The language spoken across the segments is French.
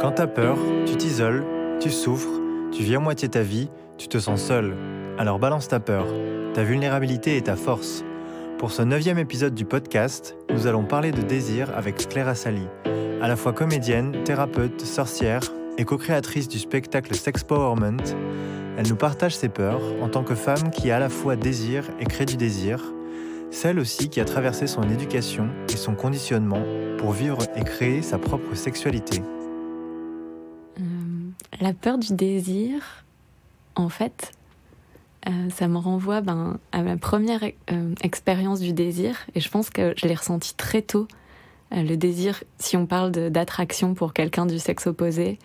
Quand t'as peur, tu t'isoles, tu souffres, tu vis à moitié ta vie, tu te sens seul. Alors balance ta peur, ta vulnérabilité et ta force. Pour ce 9e épisode du podcast, nous allons parler de désir avec Claire Assali, à la fois comédienne, thérapeute, sorcière et co-créatrice du spectacle Sexpowerment. Elle nous partage ses peurs en tant que femme qui à la fois désire et crée du désir, celle aussi qui a traversé son éducation et son conditionnement pour vivre et créer sa propre sexualité. La peur du désir, en fait, ça me renvoie à ma première expérience du désir, et je pense que je l'ai ressenti très tôt. Le désir, si on parle d'attraction pour quelqu'un du sexe opposé,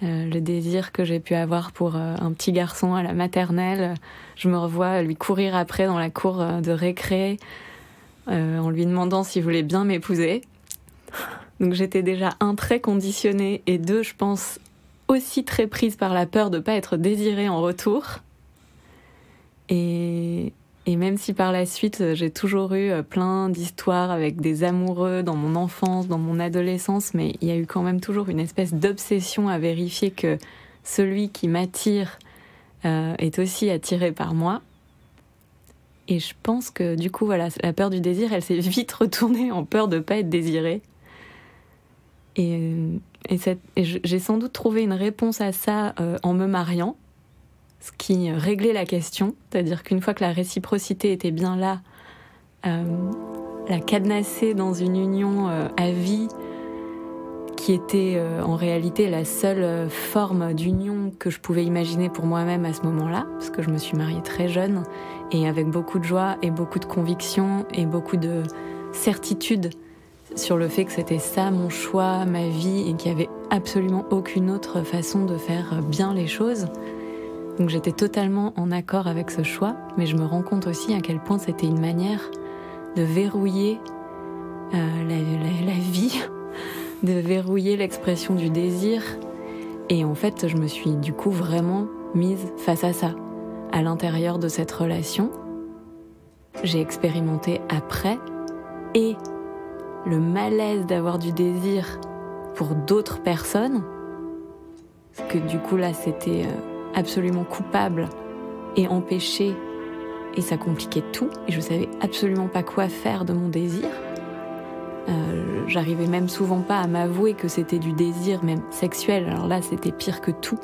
le désir que j'ai pu avoir pour un petit garçon à la maternelle, je me revois lui courir après dans la cour de récré en lui demandant s'il voulait bien m'épouser. Donc j'étais déjà très conditionnée, et je pense aussi très prise par la peur de ne pas être désirée en retour. Et même si par la suite j'ai toujours eu plein d'histoires avec des amoureux dans mon enfance, dans mon adolescence, mais il y a eu quand même toujours une espèce d'obsession à vérifier que celui qui m'attire est aussi attiré par moi. Et je pense que du coup, voilà, la peur du désir, elle s'est vite retournée en peur de ne pas être désirée. Et j'ai sans doute trouvé une réponse à ça en me mariant, ce qui réglait la question, c'est-à-dire qu'une fois que la réciprocité était bien là, la cadenasser dans une union à vie, qui était en réalité la seule forme d'union que je pouvais imaginer pour moi-même à ce moment-là, parce que je me suis mariée très jeune, et avec beaucoup de joie et beaucoup de conviction et beaucoup de certitude sur le fait que c'était ça mon choix, ma vie, et qu'il n'y avait absolument aucune autre façon de faire bien les choses. Donc j'étais totalement en accord avec ce choix, mais je me rends compte aussi à quel point c'était une manière de verrouiller la vie, de verrouiller l'expression du désir. Et en fait, je me suis du coup vraiment mise face à ça. À l'intérieur de cette relation, j'ai expérimenté après et le malaise d'avoir du désir pour d'autres personnes, parce que du coup là c'était absolument coupable et empêché, et ça compliquait tout, et je savais absolument pas quoi faire de mon désir. J'arrivais même souvent pas à m'avouer que c'était du désir même sexuel, alors là c'était pire que tout,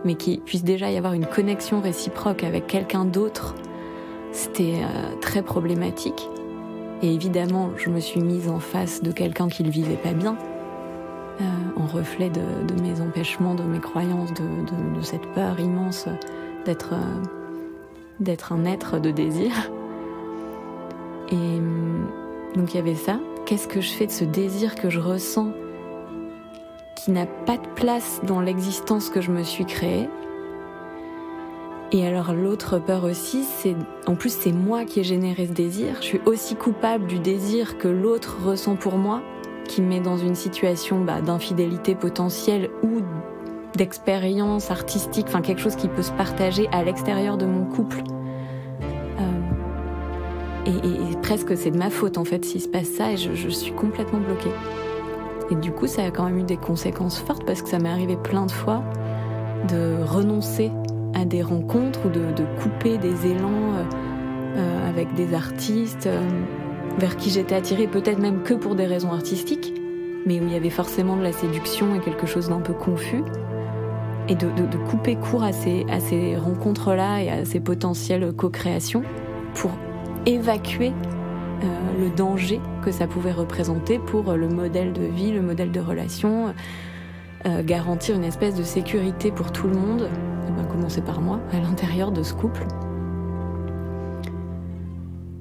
mais qu'il puisse déjà y avoir une connexion réciproque avec quelqu'un d'autre, c'était très problématique. Et évidemment, je me suis mise en face de quelqu'un qui le vivait pas bien, en reflet de mes empêchements, de mes croyances, de cette peur immense d'être un être de désir. Et donc il y avait ça. Qu'est-ce que je fais de ce désir que je ressens, qui n'a pas de place dans l'existence que je me suis créée? Et alors l'autre peur aussi, en plus c'est moi qui ai généré ce désir. Je suis aussi coupable du désir que l'autre ressent pour moi, qui me met dans une situation d'infidélité potentielle ou d'expérience artistique, enfin quelque chose qui peut se partager à l'extérieur de mon couple. Et presque c'est de ma faute en fait s'il se passe ça, et je suis complètement bloquée. Et du coup ça a quand même eu des conséquences fortes, parce que ça m'est arrivé plein de fois de renoncer à des rencontres ou de couper des élans avec des artistes vers qui j'étais attirée, peut-être même que pour des raisons artistiques, mais où il y avait forcément de la séduction et quelque chose d'un peu confus, et de couper court à ces rencontres-là et à ces potentielles co-créations pour évacuer le danger que ça pouvait représenter pour le modèle de vie, le modèle de relation, garantir une espèce de sécurité pour tout le monde, commencer par moi, à l'intérieur de ce couple.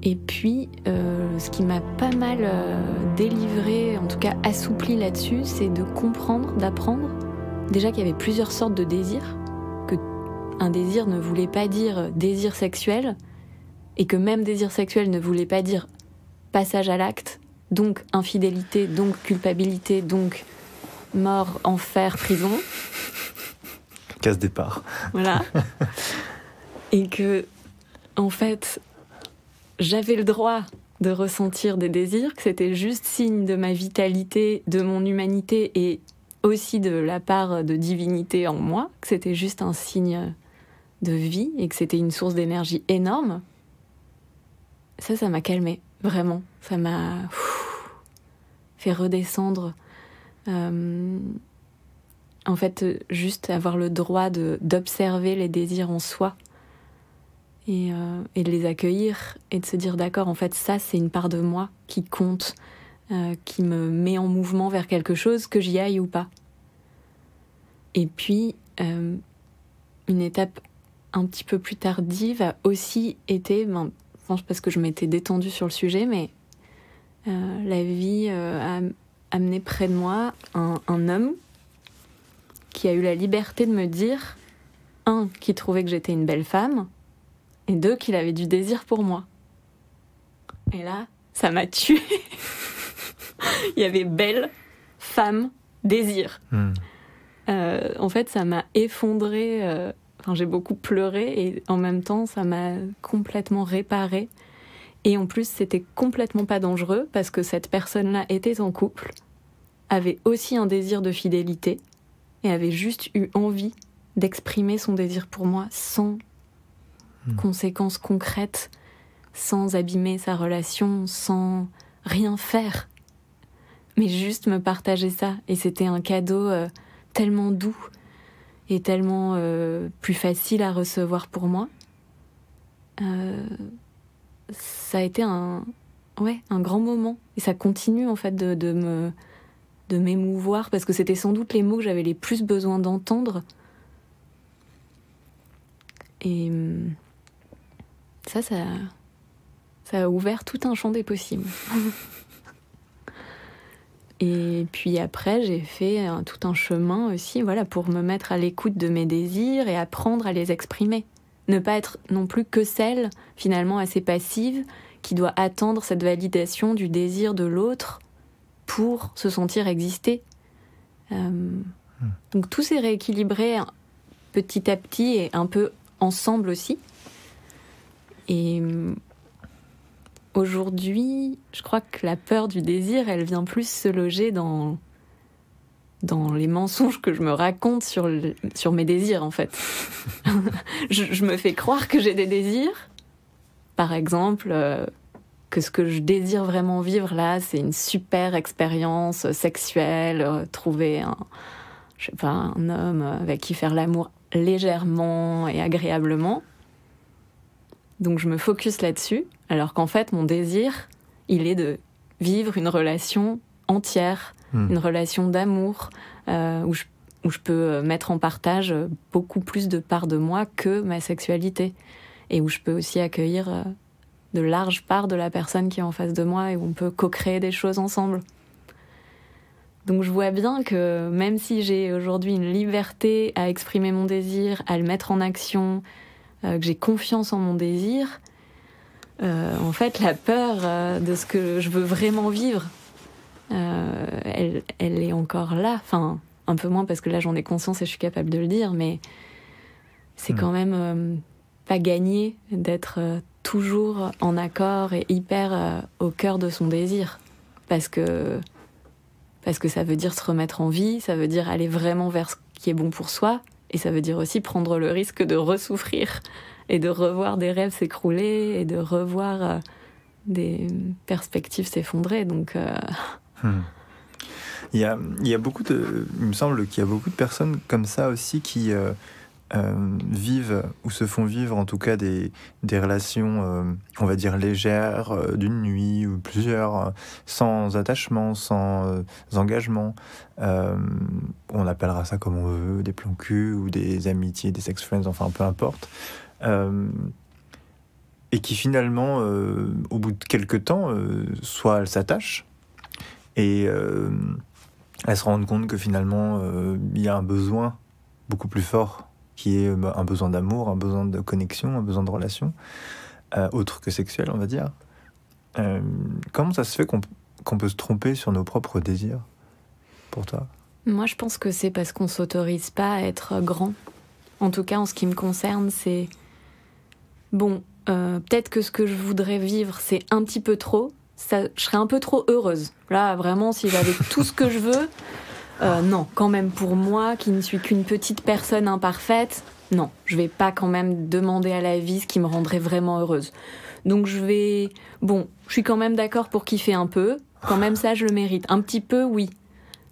Et puis, ce qui m'a pas mal délivré, en tout cas assoupli là-dessus, c'est de comprendre, d'apprendre, déjà qu'il y avait plusieurs sortes de désirs, qu'un désir ne voulait pas dire désir sexuel, et que même désir sexuel ne voulait pas dire passage à l'acte, donc infidélité, donc culpabilité, donc mort, enfer, prison. Case départ. Voilà. Et que, en fait, j'avais le droit de ressentir des désirs, que c'était juste signe de ma vitalité, de mon humanité, et aussi de la part de divinité en moi, que c'était juste un signe de vie et que c'était une source d'énergie énorme, ça m'a calmée, vraiment. Ça m'a fait redescendre. En fait, juste avoir le droit d'observer les désirs en soi et de les accueillir et de se dire d'accord, en fait, ça, c'est une part de moi qui compte, qui me met en mouvement vers quelque chose, que j'y aille ou pas. Et puis, une étape un petit peu plus tardive a aussi été, parce que je m'étais détendue sur le sujet, mais la vie a amené près de moi un homme qui a eu la liberté de me dire, 1, qu'il trouvait que j'étais une belle femme, et 2, qu'il avait du désir pour moi. Et là, ça m'a tuée. Il y avait belle, femme, désir. En fait, ça m'a effondrée. J'ai beaucoup pleuré et en même temps, ça m'a complètement réparée. Et en plus, c'était complètement pas dangereux parce que cette personne-là était en couple, avait aussi un désir de fidélité et avait juste eu envie d'exprimer son désir pour moi sans conséquences concrètes, sans abîmer sa relation, sans rien faire. Mais juste me partager ça. Et c'était un cadeau tellement doux et tellement plus facile à recevoir pour moi. Ça a été un grand moment. Et ça continue en fait de m'émouvoir parce que c'était sans doute les mots que j'avais les plus besoin d'entendre. Et ça a ouvert tout un champ des possibles. Et puis après, j'ai fait tout un chemin aussi, pour me mettre à l'écoute de mes désirs et apprendre à les exprimer. Ne pas être non plus que celle, finalement assez passive, qui doit attendre cette validation du désir de l'autre pour se sentir exister. Donc tout s'est rééquilibré petit à petit et un peu ensemble aussi. Et aujourd'hui, je crois que la peur du désir, elle vient plus se loger dans les mensonges que je me raconte sur mes désirs, en fait. je me fais croire que j'ai des désirs. Par exemple, que ce que je désire vraiment vivre, là, c'est une super expérience sexuelle, trouver un homme avec qui faire l'amour légèrement et agréablement. Donc je me focus là-dessus, alors qu'en fait, mon désir, il est de vivre une relation entière, une relation d'amour, où je peux mettre en partage beaucoup plus de parts de moi que ma sexualité, et où je peux aussi accueillir de larges parts de la personne qui est en face de moi, et où on peut co-créer des choses ensemble. Donc je vois bien que même si j'ai aujourd'hui une liberté à exprimer mon désir, à le mettre en action, que j'ai confiance en mon désir, en fait, la peur de ce que je veux vraiment vivre, elle est encore là. Enfin, un peu moins parce que là, j'en ai conscience et je suis capable de le dire, mais c'est quand même pas gagné d'être toujours en accord et hyper au cœur de son désir. Parce que ça veut dire se remettre en vie, ça veut dire aller vraiment vers ce qui est bon pour soi, et ça veut dire aussi prendre le risque de ressouffrir et de revoir des rêves s'écrouler et de revoir des perspectives s'effondrer. Donc, il y a beaucoup il me semble qu'il y a beaucoup de personnes comme ça aussi qui vivent ou se font vivre en tout cas des relations, on va dire légères, d'une nuit ou plusieurs, sans attachement, sans engagement. On appellera ça comme on veut, des plans cul ou des amitiés, des sex friends, enfin peu importe. Et qui finalement, au bout de quelques temps, soit elles s'attachent et elles se rendent compte que finalement il y a un besoin beaucoup plus fort qui est un besoin d'amour, un besoin de connexion, un besoin de relation, autre que sexuel, on va dire. Comment ça se fait qu'on peut se tromper sur nos propres désirs, pour toi ? Moi, je pense que c'est parce qu'on s'autorise pas à être grand. En tout cas, en ce qui me concerne, c'est... Bon, peut-être que ce que je voudrais vivre, c'est un petit peu trop. Je serais un peu trop heureuse. Là, vraiment, si j'avais tout ce que je veux... Non, quand même pour moi, qui ne suis qu'une petite personne imparfaite, non, je vais pas quand même demander à la vie ce qui me rendrait vraiment heureuse. Donc je suis quand même d'accord pour kiffer un peu, quand même ça je le mérite. Un petit peu, oui.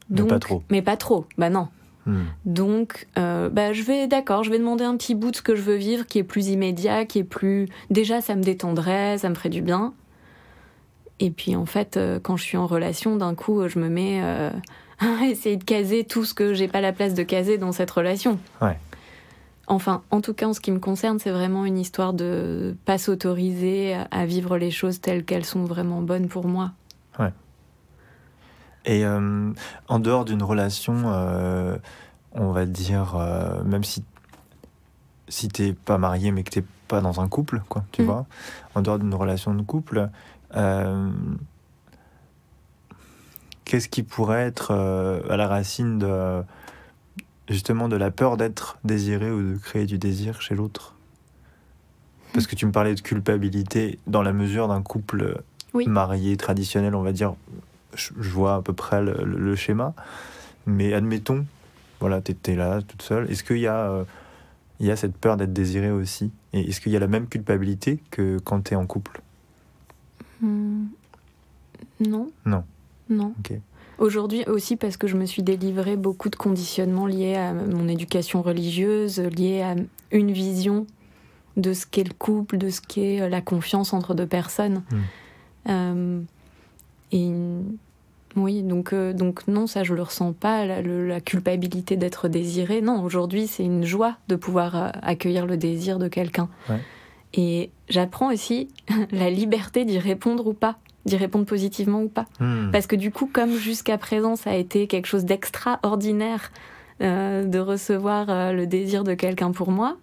Donc, mais pas trop, bah non. Donc, je vais demander un petit bout de ce que je veux vivre, qui est plus immédiat, qui est plus... Déjà, ça me détendrait, ça me ferait du bien. Et puis, en fait, quand je suis en relation, d'un coup, je me mets à essayer de caser tout ce que j'ai pas la place de caser dans cette relation. Ouais. Enfin, en tout cas, en ce qui me concerne, c'est vraiment une histoire de pas s'autoriser à vivre les choses telles qu'elles sont vraiment bonnes pour moi. Ouais. Et en dehors d'une relation, on va dire, même si t'es pas marié mais que t'es pas dans un couple, quoi, tu vois, en dehors d'une relation de couple, qu'est-ce qui pourrait être à la racine justement de la peur d'être désiré ou de créer du désir chez l'autre? Parce que tu me parlais de culpabilité dans la mesure d'un couple marié traditionnel, on va dire. Je vois à peu près le schéma, mais admettons, voilà, t'es là toute seule. Est-ce qu'il y a cette peur d'être désiré aussi? Et est-ce qu'il y a la même culpabilité que quand t'es en couple? Non. Ok. Aujourd'hui aussi parce que je me suis délivrée beaucoup de conditionnements liés à mon éducation religieuse, liés à une vision de ce qu'est le couple, de ce qu'est la confiance entre deux personnes. Oui, donc non, ça je le ressens pas, la culpabilité d'être désiré. Non, aujourd'hui c'est une joie de pouvoir accueillir le désir de quelqu'un. Ouais. Et j'apprends aussi la liberté d'y répondre ou pas, d'y répondre positivement ou pas. Parce que du coup, comme jusqu'à présent ça a été quelque chose d'extraordinaire de recevoir le désir de quelqu'un pour moi,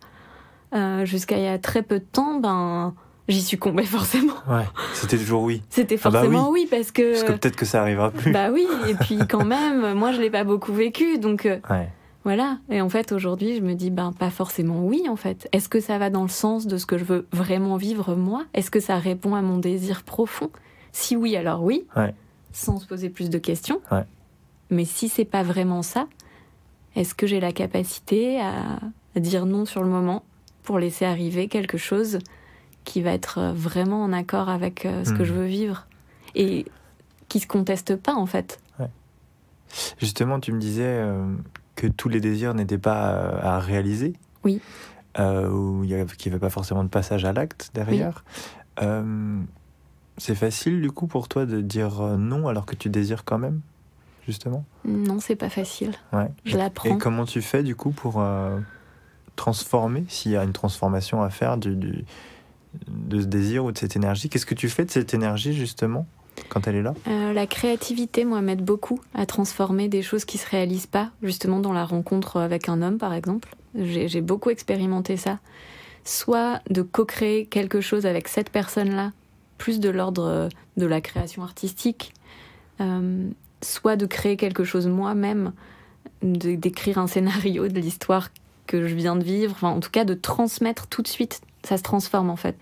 jusqu'à il y a très peu de temps, j'y succombais forcément. Ouais, c'était toujours oui. C'était forcément oui, parce que peut-être que ça arrivera plus. Bah oui, et puis quand même, moi je l'ai pas beaucoup vécu, donc voilà. Et en fait aujourd'hui, je me dis pas forcément oui en fait. Est-ce que ça va dans le sens de ce que je veux vraiment vivre moi? Est-ce que ça répond à mon désir profond? Si oui, alors oui, sans se poser plus de questions. Ouais. Mais si c'est pas vraiment ça, est-ce que j'ai la capacité à dire non sur le moment pour laisser arriver quelque chose qui va être vraiment en accord avec ce que je veux vivre et qui se conteste pas en fait. Ouais. Justement, tu me disais que tous les désirs n'étaient pas à réaliser. Oui. Ou qu'il n'y avait pas forcément de passage à l'acte derrière. Oui. C'est facile du coup pour toi de dire non alors que tu désires quand même, justement? Non, c'est pas facile. Ouais. Je l'apprends. Et comment tu fais du coup pour transformer, s'il y a une transformation à faire de ce désir ou de cette énergie? Qu'est-ce que tu fais de cette énergie justement quand elle est là? La créativité, moi, m'aide beaucoup à transformer des choses qui se réalisent pas, justement dans la rencontre avec un homme par exemple. J'ai beaucoup expérimenté ça. Soit de co-créer quelque chose avec cette personne-là, plus de l'ordre de la création artistique, soit de créer quelque chose moi-même, d'écrire un scénario de l'histoire que je viens de vivre, enfin en tout cas de transmettre tout de suite. Ça se transforme en fait.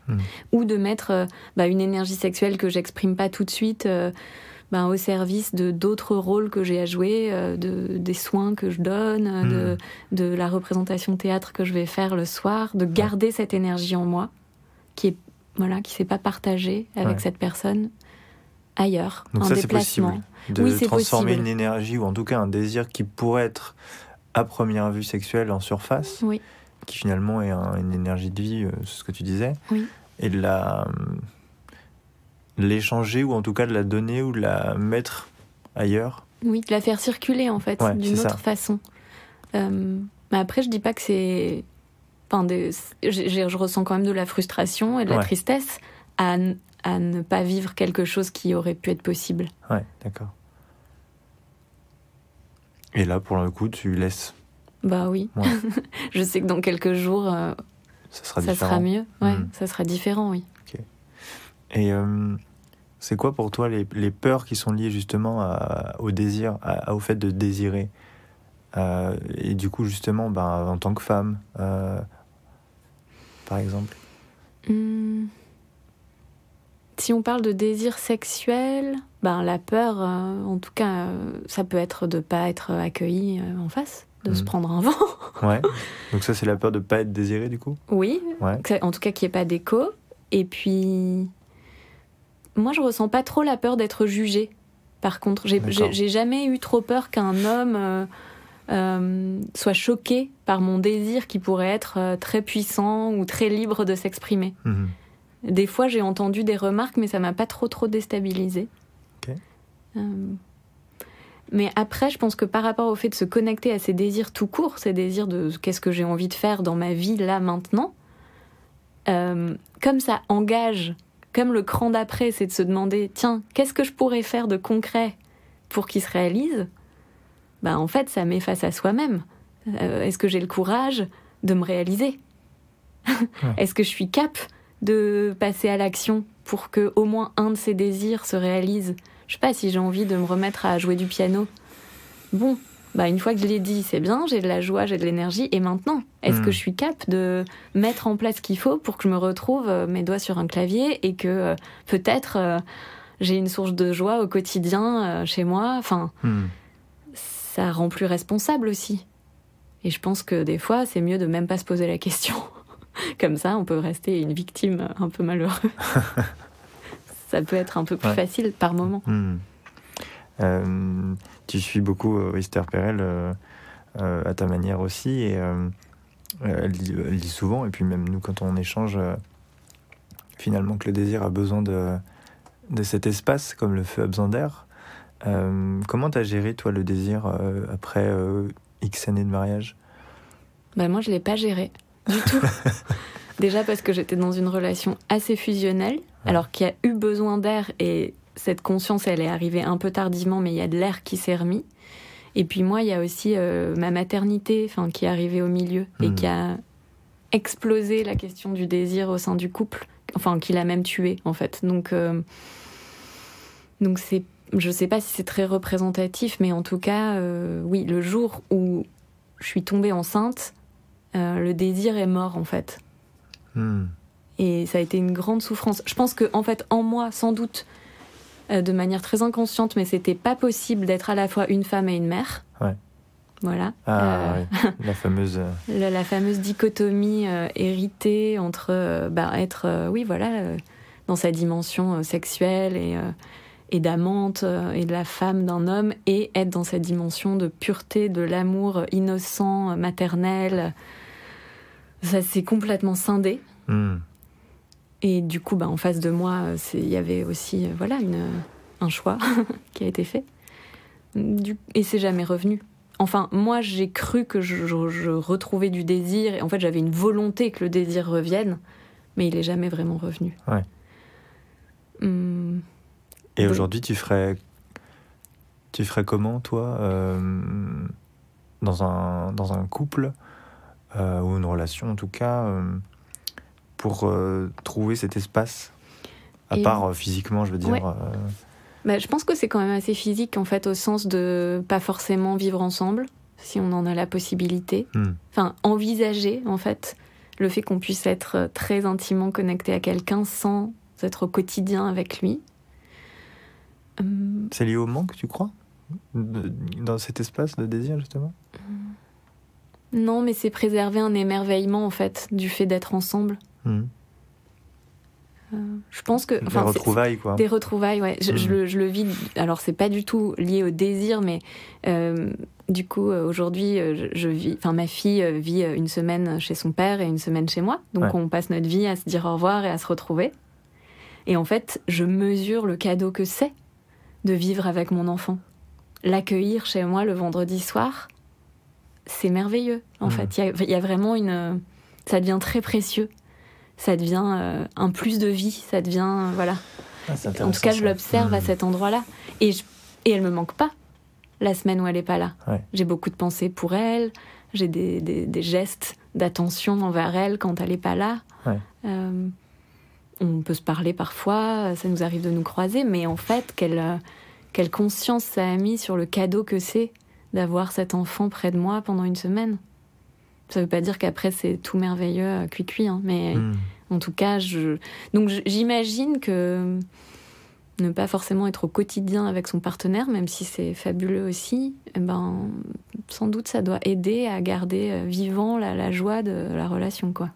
Ou de mettre une énergie sexuelle que j'exprime pas tout de suite au service de d'autres rôles que j'ai à jouer, des soins que je donne, de la représentation théâtre que je vais faire le soir, de garder cette énergie en moi qui s'est pas partagée avec cette personne ailleurs. Donc un ça déplacement. C'est possible de transformer une énergie ou en tout cas un désir qui pourrait être à première vue sexuelle en surface. Oui. Qui finalement est une énergie de vie, c'est ce que tu disais, et de l'échanger ou en tout cas de la donner ou de la mettre ailleurs. Oui, de la faire circuler en fait, d'une autre façon. Mais après, je dis pas que c'est... je ressens quand même de la frustration et de la tristesse à ne pas vivre quelque chose qui aurait pu être possible. Ouais, d'accord. Et là, pour le coup, tu laisses... Bah oui, je sais que dans quelques jours, ça sera mieux. Ouais, ça sera différent, oui. Okay. Et c'est quoi pour toi les peurs qui sont liées justement au désir, au fait de désirer et du coup justement en tant que femme, par exemple? Si si on parle de désir sexuel, la peur, en tout cas, ça peut être de ne pas être accueilli en face, de se prendre un vent. Ouais. Donc ça, c'est la peur de ne pas être désiré, du coup ? Oui, ouais. En tout cas qu'il n'y ait pas d'écho. Et puis, moi, je ressens pas trop la peur d'être jugée. Par contre, j'ai jamais eu trop peur qu'un homme soit choqué par mon désir qui pourrait être très puissant ou très libre de s'exprimer. Des fois, j'ai entendu des remarques, mais ça m'a pas trop déstabilisée. Okay. Mais après, je pense que par rapport au fait de se connecter à ces désirs tout court, ces désirs de qu'est-ce que j'ai envie de faire dans ma vie, là, maintenant, comme ça engage, comme le cran d'après, c'est de se demander, tiens, qu'est-ce que je pourrais faire de concret pour qu'il se réalise ? En fait, ça met face à soi-même. Est-ce que j'ai le courage de me réaliser ? Est-ce que je suis cap de passer à l'action pour que au moins un de ces désirs se réalise ? Je sais pas, si j'ai envie de me remettre à jouer du piano. Bon, une fois que je l'ai dit, c'est bien, j'ai de la joie, j'ai de l'énergie, et maintenant, est-ce que je suis cap de mettre en place ce qu'il faut pour que je me retrouve mes doigts sur un clavier et que peut-être j'ai une source de joie au quotidien chez moi ? Enfin, ça rend plus responsable aussi. Et je pense que des fois, c'est mieux de même pas se poser la question. Comme ça, on peut rester une victime un peu malheureuse. Ça peut être un peu plus facile par moment. Tu suis beaucoup Esther Perel à ta manière aussi, et elle dit souvent, et puis même nous quand on échange, finalement que le désir a besoin de cet espace, comme le feu a besoin d'air. Comment t'as géré toi le désir après X années de mariage ? Moi je l'ai pas géré du tout. Déjà parce que j'étais dans une relation assez fusionnelle, alors qu'il y a eu besoin d'air, et cette conscience, elle est arrivée un peu tardivement, mais il y a de l'air qui s'est remis. Et puis moi, il y a aussi ma maternité qui est arrivée au milieu et qui a explosé la question du désir au sein du couple, qui l'a même tué, en fait. Donc c'est, je sais pas si c'est très représentatif, mais en tout cas, oui, le jour où je suis tombée enceinte, le désir est mort, en fait. Et ça a été une grande souffrance. Je pense que, en fait, en moi, sans doute, de manière très inconsciente, mais c'était pas possible d'être à la fois une femme et une mère. Ouais. Voilà. Oui. La fameuse... la fameuse dichotomie héritée entre être, dans sa dimension sexuelle et d'amante et de la femme d'un homme, et être dans cette dimension de pureté, de l'amour innocent, maternel. Ça s'est complètement scindé. Et du coup, en face de moi, il y avait aussi un choix qui a été fait. Et c'est jamais revenu. Enfin, moi, j'ai cru que je retrouvais du désir. Et en fait, j'avais une volonté que le désir revienne. Mais il est jamais vraiment revenu. Ouais. Et aujourd'hui, tu ferais comment, toi, dans un couple, ou une relation, en tout cas, pour trouver cet espace, à part physiquement, je veux dire. Je pense que c'est quand même assez physique, en fait, au sens de pas forcément vivre ensemble, si on en a la possibilité. Envisager, en fait, le fait qu'on puisse être très intimement connecté à quelqu'un sans être au quotidien avec lui. C'est lié au manque, tu crois, dans cet espace de désir, justement ? Non, mais c'est préserver un émerveillement, en fait, du fait d'être ensemble. Je pense que... Des retrouvailles, quoi. Des retrouvailles, ouais. Je le vis... Alors, c'est pas du tout lié au désir, mais du coup, aujourd'hui, ma fille vit une semaine chez son père et une semaine chez moi. Donc, on passe notre vie à se dire au revoir et à se retrouver. Et en fait, je mesure le cadeau que c'est de vivre avec mon enfant. L'accueillir chez moi le vendredi soir, c'est merveilleux. En fait, il y a vraiment ça devient très précieux. Ça devient un plus de vie. Ça devient, voilà. En tout cas, je l'observe à cet endroit-là. Et elle me manque pas la semaine où elle est pas là. Ouais. J'ai beaucoup de pensées pour elle. J'ai des gestes d'attention envers elle quand elle est pas là. Ouais. On peut se parler parfois. Ça nous arrive de nous croiser. Mais en fait, quelle conscience ça a mis sur le cadeau que c'est d'avoir cet enfant près de moi pendant une semaine. Ça veut pas dire qu'après c'est tout merveilleux, cuit-cuit, hein, mais En tout cas, donc j'imagine que ne pas forcément être au quotidien avec son partenaire, même si c'est fabuleux aussi, sans doute ça doit aider à garder vivant la joie de la relation, quoi.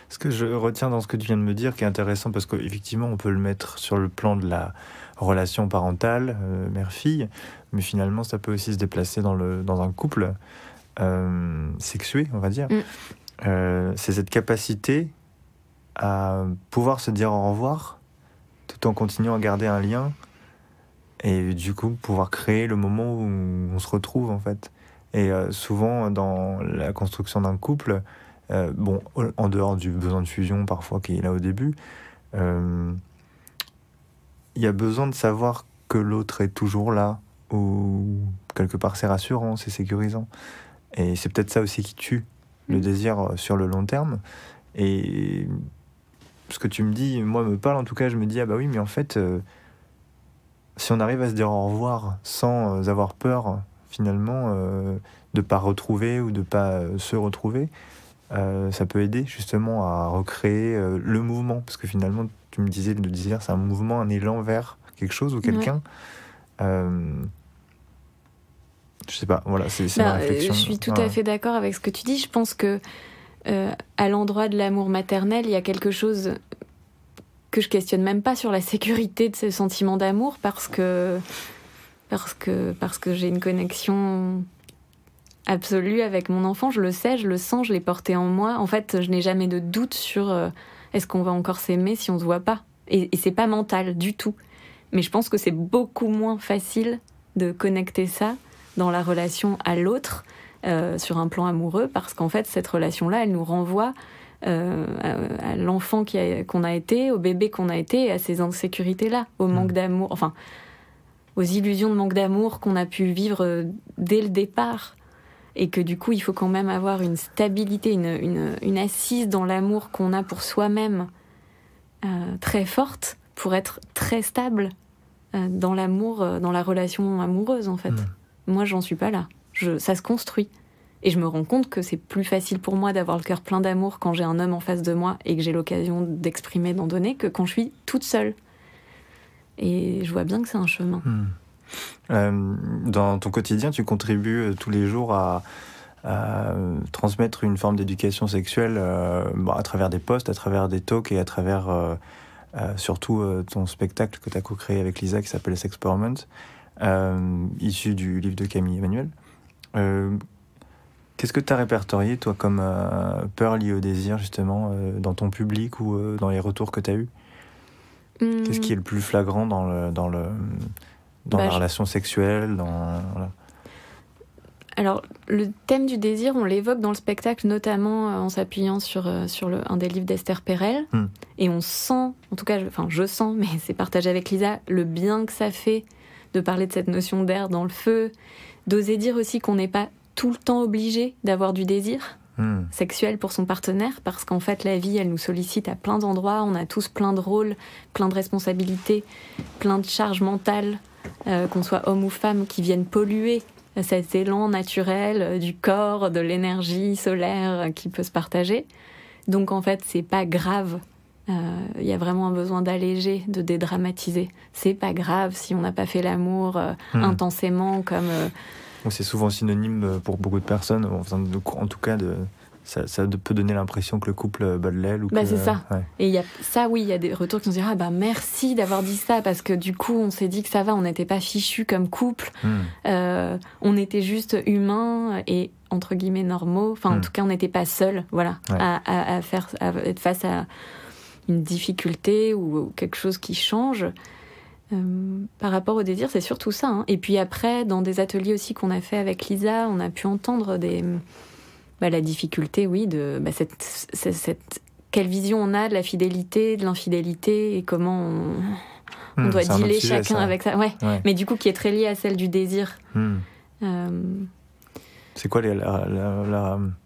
Ce que je retiens dans ce que tu viens de me dire, qui est intéressant, parce qu'effectivement, on peut le mettre sur le plan de la relation parentale, mère-fille, mais finalement, ça peut aussi se déplacer dans un couple sexué, on va dire. C'est cette capacité à pouvoir se dire au revoir tout en continuant à garder un lien et du coup pouvoir créer le moment où on se retrouve en fait. Et souvent dans la construction d'un couple, en dehors du besoin de fusion parfois qui est là au début, il y a besoin de savoir que l'autre est toujours là, ou quelque part c'est rassurant, c'est sécurisant. Et c'est peut-être ça aussi qui tue le désir sur le long terme. Et ce que tu me dis, moi, me parle, en tout cas, je me dis, ah bah oui, mais en fait, si on arrive à se dire au revoir sans avoir peur, finalement, de ne pas retrouver ou de ne pas se retrouver, ça peut aider justement à recréer le mouvement. Parce que finalement, tu me disais, le désir, c'est un mouvement, un élan vers quelque chose ou quelqu'un. Je sais pas, voilà, c'est ma réflexion. Je suis tout à fait d'accord avec ce que tu dis. Je pense que à l'endroit de l'amour maternel, il y a quelque chose que je questionne même pas sur la sécurité de ce sentiment d'amour parce que j'ai une connexion absolue avec mon enfant. Je le sais, je le sens, je l'ai porté en moi. En fait, je n'ai jamais de doute sur est-ce qu'on va encore s'aimer si on se voit pas. Et c'est pas mental du tout. Mais je pense que c'est beaucoup moins facile de connecter ça dans la relation à l'autre, sur un plan amoureux, parce qu'en fait, cette relation-là, elle nous renvoie à l'enfant qu'on a été, au bébé qu'on a été, et à ces insécurités-là, au manque d'amour, enfin, aux illusions de manque d'amour qu'on a pu vivre dès le départ. Et que du coup, il faut quand même avoir une stabilité, une assise dans l'amour qu'on a pour soi-même très forte, pour être très stable dans l'amour, dans la relation amoureuse, en fait. Moi, j'en suis pas là. Ça se construit. Et je me rends compte que c'est plus facile pour moi d'avoir le cœur plein d'amour quand j'ai un homme en face de moi et que j'ai l'occasion d'exprimer, d'en donner, que quand je suis toute seule. Et je vois bien que c'est un chemin. Dans ton quotidien, tu contribues tous les jours à transmettre une forme d'éducation sexuelle à travers des posts, à travers des talks et à travers surtout ton spectacle que tu as co-créé avec Lisa qui s'appelle Sexperiment, issu du livre de Camille Emmanuel. Qu'est-ce que tu as répertorié, toi, comme peur liée au désir, justement, dans ton public ou dans les retours que tu as eus ? Qu'est-ce qui est le plus flagrant dans la relation sexuelle voilà. Alors, le thème du désir, on l'évoque dans le spectacle, notamment en s'appuyant sur un des livres d'Esther Perel. Et on sent, en tout cas, je sens, mais c'est partagé avec Lisa, le bien que ça fait de parler de cette notion d'air dans le feu, d'oser dire aussi qu'on n'est pas tout le temps obligé d'avoir du désir sexuel pour son partenaire, parce qu'en fait, la vie, elle nous sollicite à plein d'endroits, on a tous plein de rôles, plein de responsabilités, plein de charges mentales, qu'on soit homme ou femme, qui viennent polluer cet élan naturel du corps, de l'énergie solaire qui peut se partager. Donc en fait, c'est pas grave. Il y a vraiment un besoin d'alléger, de dédramatiser. C'est pas grave si on n'a pas fait l'amour intensément comme... C'est souvent synonyme pour beaucoup de personnes, en tout cas, ça peut donner l'impression que le couple bat de l'aile. C'est ça. Ouais. Et il y a ça, oui, il y a des retours qui nous disent merci d'avoir dit ça, parce que du coup, on s'est dit que ça va, on n'était pas fichus comme couple, on était juste humains et entre guillemets normaux. Enfin, en tout cas, on n'était pas seuls, voilà, à être face à une difficulté ou quelque chose qui change. Par rapport au désir, c'est surtout ça. Et puis après, dans des ateliers aussi qu'on a fait avec Lisa, on a pu entendre la difficulté, oui, de quelle vision on a de la fidélité, de l'infidélité, et comment on doit dealer chacun avec ça. Ouais. Mais du coup, qui est très lié à celle du désir. C'est quoi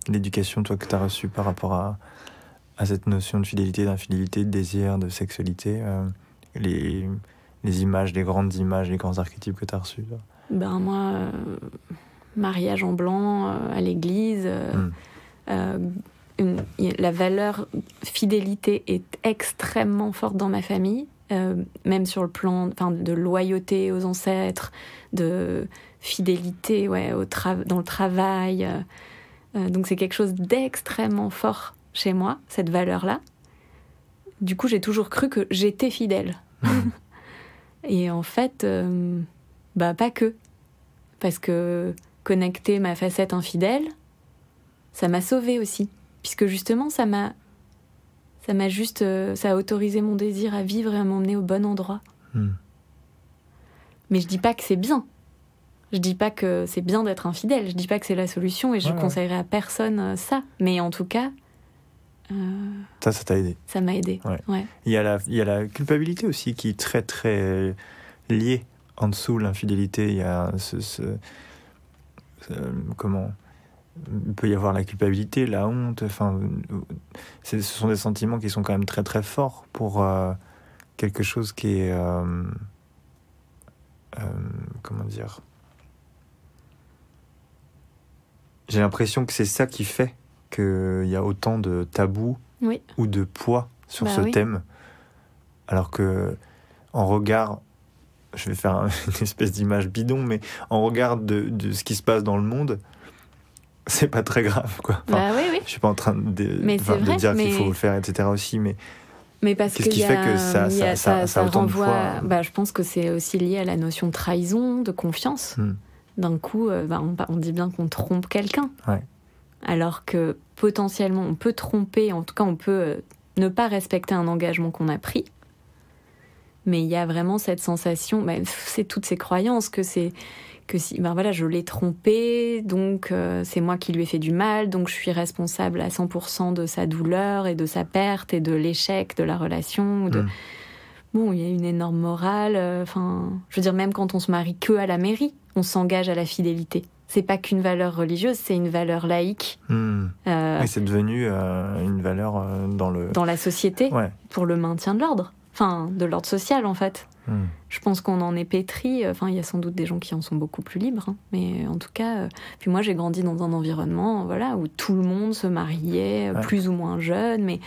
l'éducation, toi, que tu as reçue par rapport à cette notion de fidélité, d'infidélité, de désir, de sexualité, les images, les grandes images, les grands archétypes que tu as reçus? Moi, mariage en blanc à l'église, la valeur fidélité est extrêmement forte dans ma famille, même sur le plan de loyauté aux ancêtres, de fidélité dans le travail. Donc c'est quelque chose d'extrêmement fort chez moi, cette valeur-là. Du coup, j'ai toujours cru que j'étais fidèle. Et en fait, pas que. Parce que connecter ma facette infidèle, ça m'a sauvée aussi. Puisque justement, ça a autorisé mon désir à vivre et à m'emmener au bon endroit. Mais je dis pas que c'est bien. Je dis pas que c'est bien d'être infidèle. Je dis pas que c'est la solution et je conseillerais à personne ça. Mais en tout cas... Ça t'a aidé. Ça m'a aidé, ouais. Il y a la culpabilité aussi qui est très, très liée en dessous de l'infidélité. Il y a comment... Il peut y avoir la culpabilité, la honte. Enfin, ce sont des sentiments qui sont quand même très, très forts pour quelque chose qui est... comment dire... J'ai l'impression que c'est ça qui fait qu'il y a autant de tabous ou de poids sur ce thème. Alors que, en regard, je vais faire une espèce d'image bidon, mais en regard de ce qui se passe dans le monde, c'est pas très grave, quoi. Enfin, je suis pas en train de dire qu'il faut le faire, etc. aussi, mais parce qu'est-ce qui fait que ça a autant de poids je pense que c'est aussi lié à la notion de trahison, de confiance. D'un coup, on dit bien qu'on trompe quelqu'un. Alors que potentiellement, on peut tromper, en tout cas, on peut ne pas respecter un engagement qu'on a pris. Mais il y a vraiment cette sensation, c'est toutes ces croyances que si je l'ai trompé, donc c'est moi qui lui ai fait du mal, donc je suis responsable à 100% de sa douleur et de sa perte et de l'échec de la relation. Bon, il y a une énorme morale. Je veux dire, même quand on se marie que à la mairie, on s'engage à la fidélité. C'est pas qu'une valeur religieuse, c'est une valeur laïque. Et c'est devenu une valeur dans la société, pour le maintien de l'ordre. Enfin, de l'ordre social, en fait. Je pense qu'on en est pétri. Il y a sans doute des gens qui en sont beaucoup plus libres. Mais en tout cas... Puis moi, j'ai grandi dans un environnement où tout le monde se mariait, plus ou moins jeune, mais...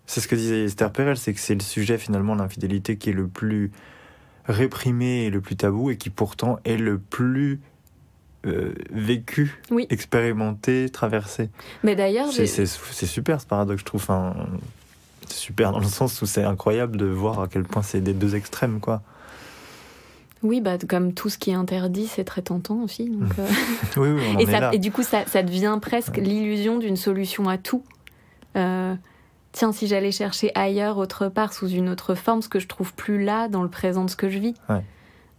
C'est ce que disait Esther Perel, c'est que c'est le sujet, finalement, l'infidélité, qui est le plus réprimé et le plus tabou, et qui pourtant est le plus vécu, expérimenté, traversé. Mais d'ailleurs... C'est super, ce paradoxe, je trouve. C'est super dans le sens où c'est incroyable de voir à quel point c'est des deux extrêmes, quoi. Oui, comme tout ce qui est interdit, c'est très tentant aussi. Donc, oui, on en est là. Et du coup, ça devient presque l'illusion d'une solution à tout. Tiens, si j'allais chercher ailleurs, autre part, sous une autre forme, ce que je trouve plus là, dans le présent de ce que je vis.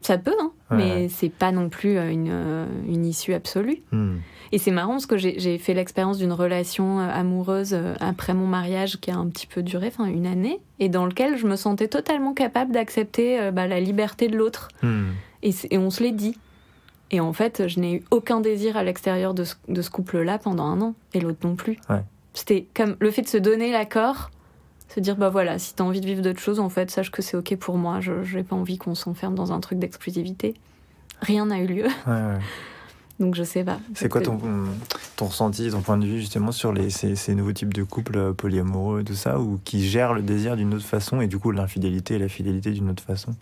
Ça peut, mais c'est pas non plus une issue absolue. Et c'est marrant parce que j'ai fait l'expérience d'une relation amoureuse après mon mariage qui a un petit peu duré, 1 année, et dans lequel je me sentais totalement capable d'accepter la liberté de l'autre. Et on se l'est dit. Et en fait, je n'ai eu aucun désir à l'extérieur de ce couple-là pendant 1 an, et l'autre non plus. C'était comme le fait de se donner l'accord, se dire, si t'as envie de vivre d'autres choses, en fait, sache que c'est ok pour moi, je n'ai pas envie qu'on s'enferme dans un truc d'exclusivité. Rien n'a eu lieu. Donc je sais pas. C'est quoi ton ressenti, ton point de vue, justement, sur ces nouveaux types de couples polyamoureux, tout ça, ou qui gèrent le désir d'une autre façon, et du coup l'infidélité et la fidélité d'une autre façon?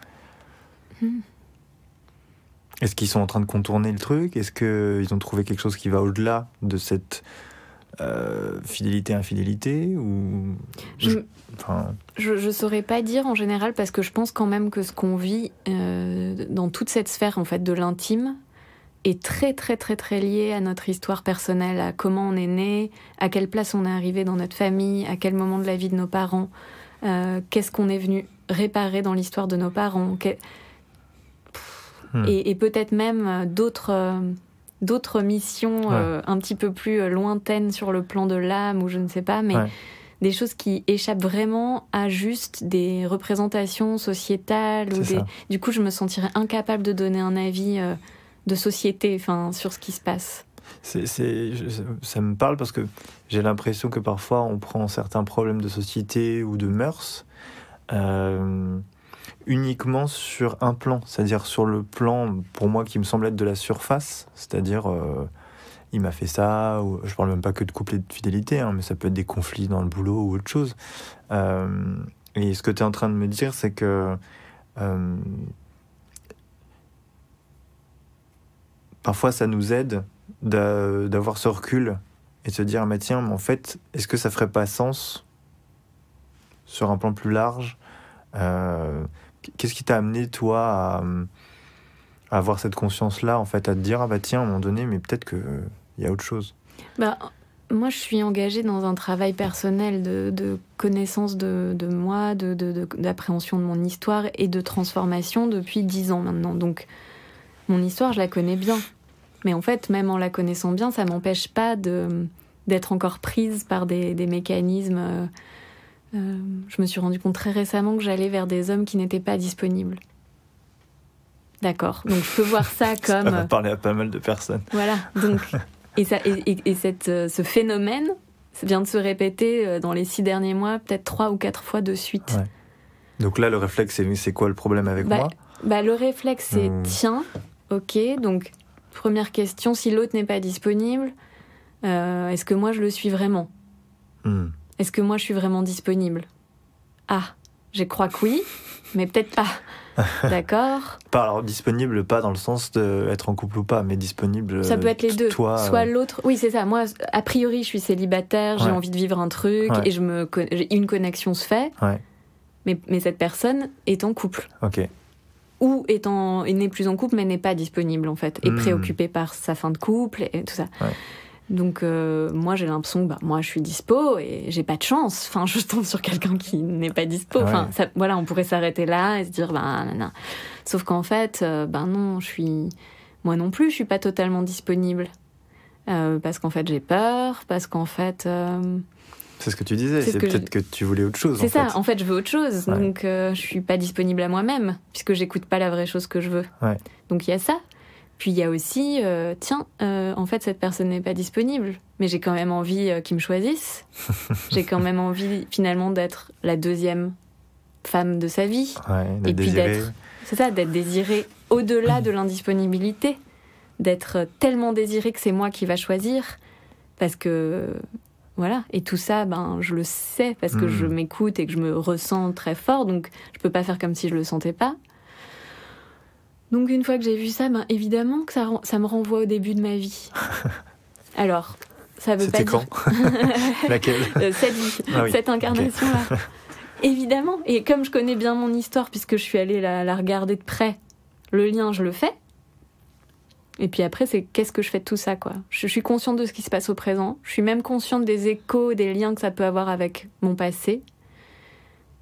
Est-ce qu'ils sont en train de contourner le truc? Est-ce qu'ils ont trouvé quelque chose qui va au-delà de cette... fidélité, ou... Je saurais pas dire en général, parce que je pense quand même que ce qu'on vit dans toute cette sphère en fait de l'intime est très très très très lié à notre histoire personnelle, à comment on est né, à quelle place on est arrivé dans notre famille, à quel moment de la vie de nos parents, qu'est-ce qu'on est venu réparer dans l'histoire de nos parents, et peut-être même d'autres missions un petit peu plus lointaines sur le plan de l'âme, ou je ne sais pas, mais des choses qui échappent vraiment à juste des représentations sociétales. Du coup, je me sentirais incapable de donner un avis de société sur ce qui se passe. Ça me parle parce que j'ai l'impression que parfois on prend certains problèmes de société ou de mœurs uniquement sur un plan, c'est-à-dire sur le plan, pour moi, qui me semble être de la surface, c'est-à-dire il m'a fait ça, ou je parle même pas que de couple et de fidélité, hein, mais ça peut être des conflits dans le boulot ou autre chose. Et ce que tu es en train de me dire, c'est que parfois ça nous aide d'avoir ce recul et de se dire, mais tiens, mais en fait, est-ce que ça ferait pas sens sur un plan plus large? Qu'est-ce qui t'a amené, toi, à avoir cette conscience-là, en fait, à te dire, ah bah tiens, à un moment donné, mais peut-être qu'il y a autre chose? Moi, je suis engagée dans un travail personnel de connaissance de moi, d'appréhension de mon histoire et de transformation depuis 10 ans maintenant. Donc, mon histoire, je la connais bien. Mais en fait, même en la connaissant bien, ça m'empêche pas d'être encore prise par des mécanismes. Je me suis rendu compte très récemment que j'allais vers des hommes qui n'étaient pas disponibles. D'accord. Donc, je peux voir ça comme... Ça va parler à pas mal de personnes. Voilà. Donc... Et ce phénomène vient de se répéter dans les 6 derniers mois, peut-être 3 ou 4 fois de suite. Ouais. Donc là, le réflexe, c'est quoi le problème avec moi ? Le réflexe, c'est tiens, ok, donc première question, si l'autre n'est pas disponible, est-ce que moi je le suis vraiment ? Est-ce que moi je suis vraiment disponible ? Ah, je crois que oui, mais peut-être pas. D'accord. Alors disponible, pas dans le sens d'être en couple ou pas, mais disponible. Ça peut être les deux. Toi, soit l'autre. Oui, c'est ça. Moi, a priori, je suis célibataire, j'ai envie de vivre un truc et une connexion se fait. Ouais. Mais cette personne est en couple. Ok. Ou n'est plus en couple, mais n'est pas disponible en fait, est préoccupée par sa fin de couple et tout ça. Ouais. Donc moi j'ai l'impression que moi je suis dispo et j'ai pas de chance. Enfin, je tombe sur quelqu'un qui n'est pas dispo. Enfin, on pourrait s'arrêter là et se dire non. Sauf qu'en fait, non, moi non plus, je suis pas totalement disponible parce qu'en fait j'ai peur, parce qu'en fait. C'est ce que tu disais. C'est peut-être que tu voulais autre chose. C'est ça. En fait, je veux autre chose. Ouais. Donc je suis pas disponible à moi-même puisque j'écoute pas la vraie chose que je veux. Ouais. Donc il y a ça. Puis il y a aussi, en fait, cette personne n'est pas disponible, mais j'ai quand même envie qu'il me choisisse. J'ai quand même envie, finalement, d'être la deuxième femme de sa vie. Ouais, et puis d'être désirée au-delà de l'indisponibilité. D'être tellement désirée que c'est moi qui va choisir. Parce que, voilà. Et tout ça, je le sais parce que je m'écoute et que je me ressens très fort. Donc, je peux pas faire comme si je le sentais pas. Donc une fois que j'ai vu ça, évidemment que ça me renvoie au début de ma vie. Alors, ça veut C'était pas dire... quand Laquelle Cette vie, cette incarnation-là. Okay. Évidemment, et comme je connais bien mon histoire, puisque je suis allée la regarder de près, le lien, je le fais. Et puis après, c'est qu'est-ce que je fais de tout ça, quoi. Je suis consciente de ce qui se passe au présent. Je suis même consciente des échos, des liens que ça peut avoir avec mon passé.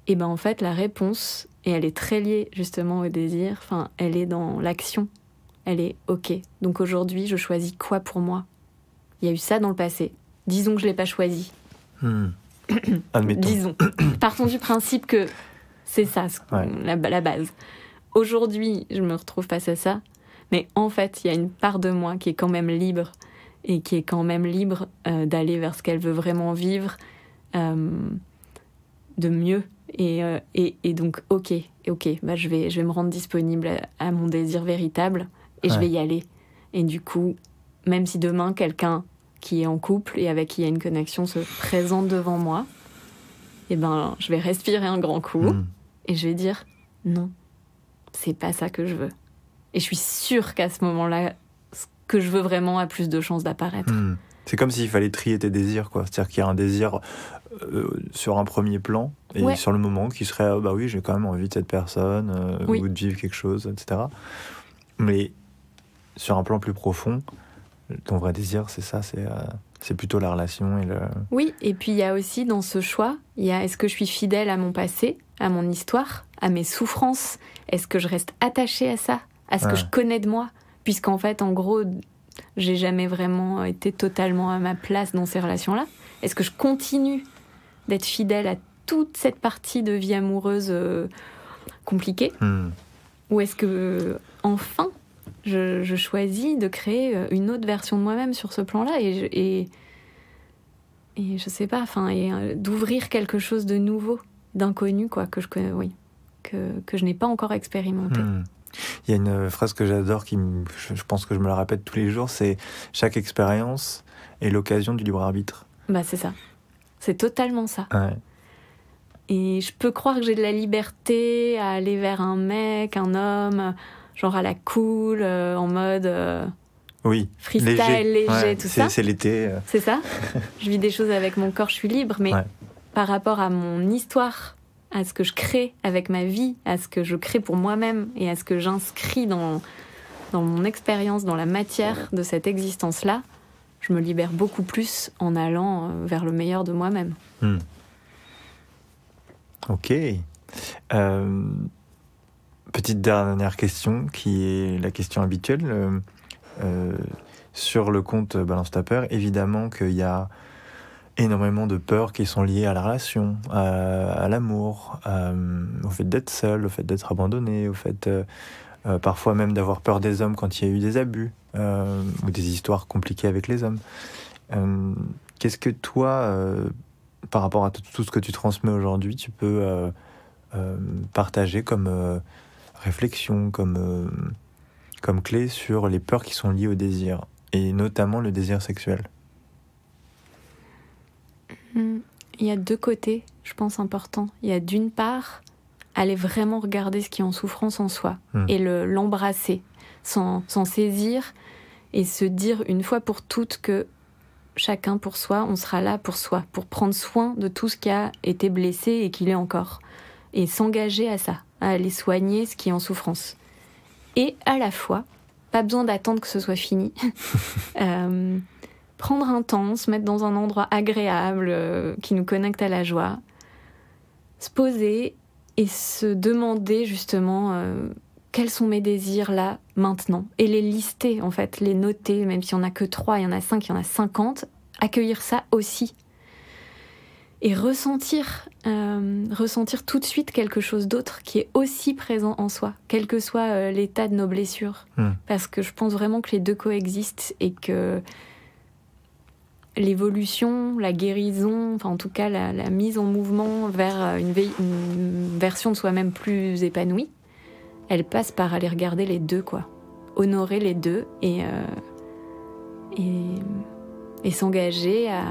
Et en fait, la réponse... Et elle est très liée justement au désir. Enfin, elle est dans l'action. Elle est OK. Donc aujourd'hui, je choisis quoi pour moi ? Il y a eu ça dans le passé. Disons que je l'ai pas choisi. Admettons. Disons. Partons du principe que c'est ça, la base. Aujourd'hui, je me retrouve face à ça. Mais en fait, il y a une part de moi qui est quand même libre. Et qui est quand même libre d'aller vers ce qu'elle veut vraiment vivre de mieux. Et donc, ok, je vais me rendre disponible à mon désir véritable et je vais y aller. Et du coup, même si demain, quelqu'un qui est en couple et avec qui il y a une connexion se présente devant moi, je vais respirer un grand coup et je vais dire non, c'est pas ça que je veux. Et je suis sûre qu'à ce moment-là, ce que je veux vraiment a plus de chances d'apparaître. C'est comme s'il fallait trier tes désirs, quoi. C'est-à-dire qu'il y a un désir sur un premier plan et sur le moment qui serait oui, j'ai quand même envie de cette personne ou de vivre quelque chose, etc. Mais sur un plan plus profond, ton vrai désir, c'est ça, c'est plutôt la relation et le... Oui, et puis il y a aussi dans ce choix, est-ce que je suis fidèle à mon passé, à mon histoire, à mes souffrances ? Est-ce que je reste attachée à ça, à ce que je connais de moi ? Puisqu'en fait, en gros, j'ai jamais vraiment été totalement à ma place dans ces relations-là. Est-ce que je continue d'être fidèle à toute cette partie de vie amoureuse compliquée ? Ou est-ce que, enfin, je choisis de créer une autre version de moi-même sur ce plan-là et je sais pas, d'ouvrir quelque chose de nouveau, d'inconnu, quoi, que je n'ai pas encore expérimenté. Il y a une phrase que j'adore, je pense que je me la répète tous les jours, c'est « Chaque expérience est l'occasion du libre arbitre ». Bah c'est ça. C'est totalement ça. Ouais. Et je peux croire que j'ai de la liberté à aller vers un mec, un homme, genre à la cool, en mode oui, freestyle, léger, tout ça. C'est l'été. C'est ça. Je vis des choses avec mon corps, je suis libre, mais par rapport à mon histoire, à ce que je crée avec ma vie, à ce que je crée pour moi-même et à ce que j'inscris dans mon expérience, dans la matière de cette existence-là, je me libère beaucoup plus en allant vers le meilleur de moi-même. Ok. Petite dernière question, qui est la question habituelle. Sur le compte Balance ta peur, évidemment qu'il y a énormément de peurs qui sont liées à la relation, à l'amour, au fait d'être seul, au fait d'être abandonné, au fait parfois même d'avoir peur des hommes quand il y a eu des abus ou des histoires compliquées avec les hommes. Qu'est-ce que toi, par rapport à tout ce que tu transmets aujourd'hui, tu peux partager comme réflexion, comme clé sur les peurs qui sont liées au désir, et notamment le désir sexuel? Il y a deux côtés, je pense, importants. Il y a d'une part, aller vraiment regarder ce qui est en souffrance en soi et l'embrasser, s'en saisir et se dire une fois pour toutes que chacun pour soi, on sera là pour soi, pour prendre soin de tout ce qui a été blessé et qui l'est encore. Et s'engager à ça, à aller soigner ce qui est en souffrance. Et à la fois, pas besoin d'attendre que ce soit fini, prendre un temps, se mettre dans un endroit agréable qui nous connecte à la joie, se poser et se demander justement quels sont mes désirs là, maintenant, et les lister en fait, les noter, même s'il n'y en a que 3, il y en a 5, il y en a 50, accueillir ça aussi. Et ressentir tout de suite quelque chose d'autre qui est aussi présent en soi, quel que soit l'état de nos blessures. Parce que je pense vraiment que les deux coexistent et que l'évolution, la guérison, enfin en tout cas la mise en mouvement vers une version de soi-même plus épanouie, elle passe par aller regarder les deux, quoi. Honorer les deux et s'engager à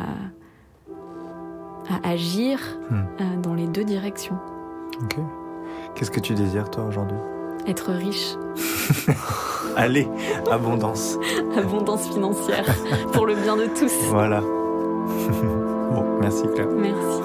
agir dans les deux directions. Ok. Qu'est-ce que tu désires, toi, aujourd'hui ? Être riche. Allez, abondance. Abondance financière, pour le bien de tous. Voilà. Bon, merci Claire. Merci.